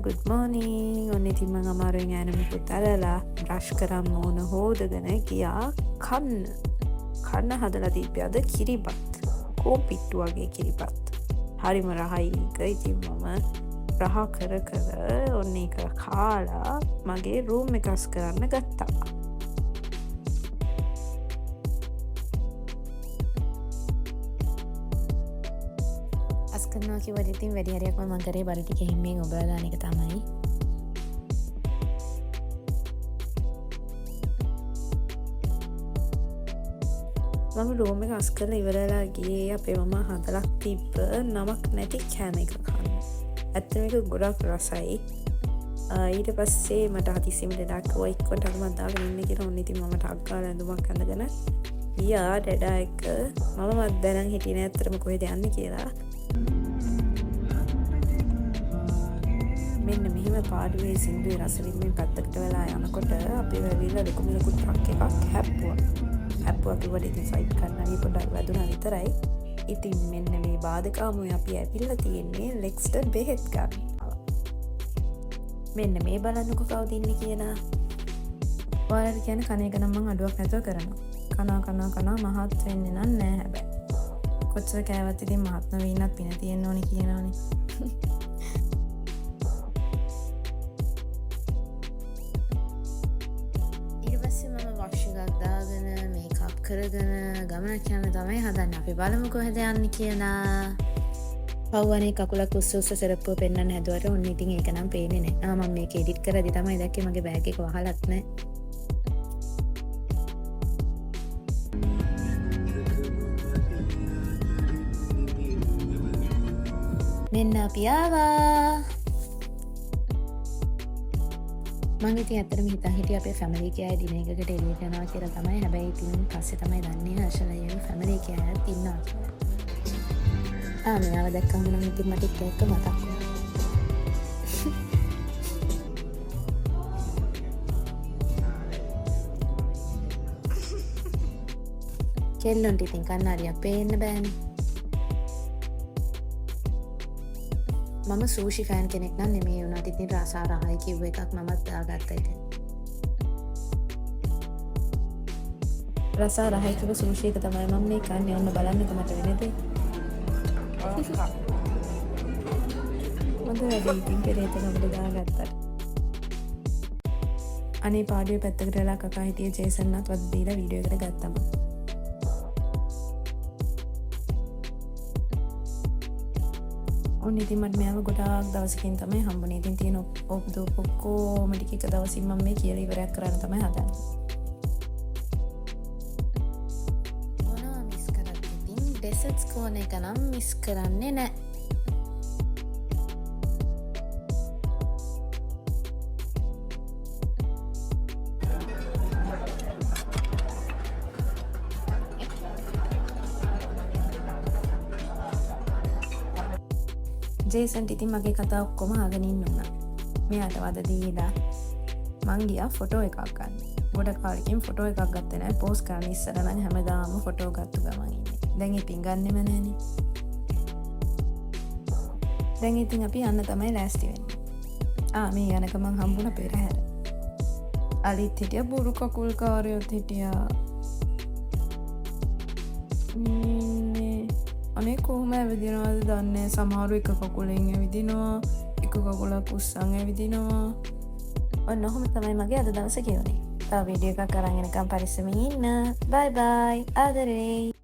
good morning. ඔන්න ඉතින් මම අමාරුවෙන් ඈනමකුත් අරලා බ්‍රෂ් කරන් මූණ හොදගෙන ගියා කන්න හදලා තිබ්බේ අද කිරිබත්. කෝපිට්ටු වගේ කිරිබත්. හරිම රහයි එක. ඉතින් මම රහ කර ඔන්න ඒක කාලා මගේ රූම් එක අස් කරන්න ගත්තා. කරනවා කිව්වට ඉතින් වැඩි හරියක්ම මම කරේ බර ටික හිම්මෙන් ඔබලා දාන එක තමයි. මම රූම් එක අස් කරලා ඉවරලා ගියේ අපේ මම හදලා තිබ්බ නමක් නැති කෑම එක කන්න. ඇත්තටම ඒක ගොඩක් රසයි. ඊට පස්සේ මට හදිසියෙම ලඩක් ඔය එක්කටක් මම දාගෙන ඉන්න කියලා ඔන්න ඉතින් මම ටක් ගාලා ඇඳුමක් අඳගෙන ගියා ඩඩා එක. මම දැනන් හිටියේ නෑ ඇත්තටම කොහෙද යන්නේ කියලා. මෙන්න මෙහිම පාඩුවේ සින්දුවේ රස විඳින්න පැත්තකට වෙලා යනකොට අපි වෙවිලා ලොකු මිලකුත් ට්‍රක් එකක් හැප්පුවා කිව්වට ඉතින් ෆයිට් කරන්න පොඩ්ඩක් වැදුනා විතරයි. ඉතින් මෙන්න මේ බාධකාමුවේ අපි ඇවිල්ලා තියෙන්නේ ලෙක්ස්ටර් බෙහෙත් ගන්න. මෙන්න මේ බලන්නකො කවුද ඉන්නේ කියලා. ඔයාලට කියන කණ එක නම් මම අඩුවක් නැතුව කරනවා. කනා මහත් වෙන්නේ නෑ හැබැයි. කොච්චර කෑවත් ඉතින් මහත් නොවෙන්නත් පින තියෙන්න ඕනේ කියනවනේ. කරගෙන ගමනක් යන්න තමයි හදන්නේ. අපි බලමු කොහෙද යන්නේ කියලා. පව්වනේ කකුලක් උස්ස සෙරප්පුව පෙන්නන්න හැදුවට ඔන්න ඉතින් ඒක නම් පේන්නේ නැහැ. මම මේක එඩිට් කරද්දි තමයි දැක්කේ මගේ බෑග් එක වහලත් නැහැ. මෙන්න අපි ආවා. මං ඉතින් ඇත්තටම හිතා හිටියේ අපේ ෆැමිලි එකේ අය දින එකකට එළියට යනවා කියලා තමයි. හැබැයි ඉතින් පස්සේ තමයි දන්නේ හර්ෂලයේ ෆැමිලි එකේ අයත් ඉන්නවා කියලා. මෙයාව දැක්කම නම් ඉතින් මට ඒක මතක් වුණා. කෙල්ලොන්ට ඉතින් කන්නාඩියක් පේන්න බෑනේ. මම සූෂි ෆෑන් කෙනෙක් නම් නෙමෙයි වුණාට ඉතින් රසා රහයි කිව්ව එකක් මමත් දාගත්තා ඉතින්. රසා රහයි කිව්ව සූෂි එක තමයි මම මේ කන්නේ. ඔන්න බලන්නකො මට වෙන දේ. මොකද වැඩි ඉතින් පෙරේත නම්බර දාගත්තා. අනේ පාඩුවේ පැත්තකට වෙලා කකා හිටියේ ජේසන්වත් වද දීලා වීඩියෝ එකට ගත්තම. ඉතින් මට මෙයාව ගොඩාක් දවසකින් තමයි හම්බුනේ. ඉතින් තියෙන ඔක්කොම ටික එක දවසින් මම මේ කියලා ඉවරයක් කරන්න තමයි හදන්නේ. මොනවා මිස් කරත් ඉතින් ඩෙසර්ට්ස් කෝන එක නම් මිස් කරන්නේ නැහැ. ජේසන්ට ඉතින් මගේ කතා ඔක්කොම අහගෙන ඉන්න උනා. මෙයාට වද දීලා මං ගියා ෆොටෝ එකක් ගන්න. ගොඩ කාලෙකින් ෆොටෝ එකක් ගත්තේ නැහැ. පෝස්ට් කරන්න ඉස්සර නම් හැමදාම ෆොටෝ ගත්තු ගමන් ඉන්නේ. දැන් ඉතින් ගන්නෙම නැහනේ. දැන් ඉතින් අපි යන්න තමයි ලෑස්ති වෙන්නේ. මේ යනක මං හම්බුණා පෙරහැර. අලිත් හිටියා බුරු කකුල් කාරයොත් හිටියා. අනේ කොහොම ඇවිදිනවද දන්නේ. සමහරු එක කකුලෙන් ඇවිදිනවා, එක කකුලක් උස්සන් ඇවිදිනවා. ඔන්න ඔහොම තමයි මගේ අද දවස ගෙවුනේ. තව වීඩියෝ එකක් අරන් එනකම් පරිස්සමින් ඉන්න. බයි බයි. ආදරේ.